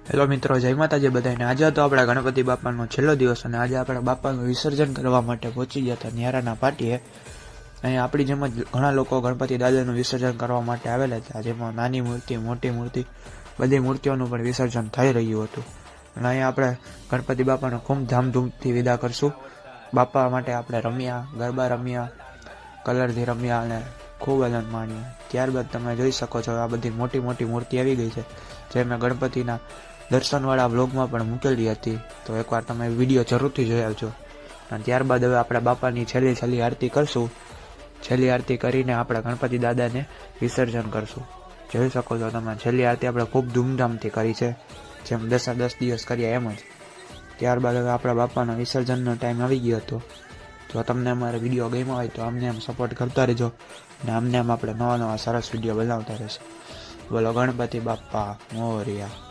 Hello મિત્રો, જય માતાજી બધાને। આજે તો આપણા ગણપતિ બાપાનો છેલ્લો દિવસ અને આજે આપણે બાપાનું વિસર્જન કરવા માટે પહોંચી ગયા હતા ન્યારાના પાટીએ। અહીં આપણી જેમ જ ઘણા લોકો ગણપતિ દાદાનું વિસર્જન કરવા માટે આવેલા હતા, જેમાં નાની મૂર્તિ, મોટી મૂર્તિ, બધી મૂર્તિઓનું પણ વિસર્જન થઈ રહ્યું હતું। અને અહીં આપણે ગણપતિ બાપાને ખૂબ ધામધૂમથી વિદા કરશું। બાપા માટે આપણે રમ્યા, ગરબા રમ્યા, કલરથી રમ્યા અને ખૂબ આનંદ માણ્યો। ત્યારબાદ તમે જોઈ શકો છો આ બધી મોટી મોટી મૂર્તિ આવી ગઈ છે, જે મેં ગણપતિના દર્શનવાળા વ્લોગમાં પણ મૂકેલી હતી, તો એકવાર તમે વિડીયો જરૂરથી જોઈ આવજો। અને ત્યારબાદ હવે આપણે બાપાની છેલ્લી આરતી કરશું। છેલ્લી આરતી કરીને આપણે ગણપતિ દાદાને વિસર્જન કરશું। જોઈ શકો છો તમે, છેલ્લી આરતી આપણે ખૂબ ધૂમધામથી કરી છે, જેમ 10 દિવસ કર્યા એમ જ। ત્યારબાદ હવે આપણા બાપાના વિસર્જનનો ટાઈમ આવી ગયો હતો। જો તમને અમારો વિડીયો ગમ્યો હોય તો અમને એમ સપોર્ટ કરતા રહેજો અને અમને એમ આપણે નવા સરસ વિડીયો બનાવતા રહેશું। બોલો ગણપતિ બાપા મોરયા।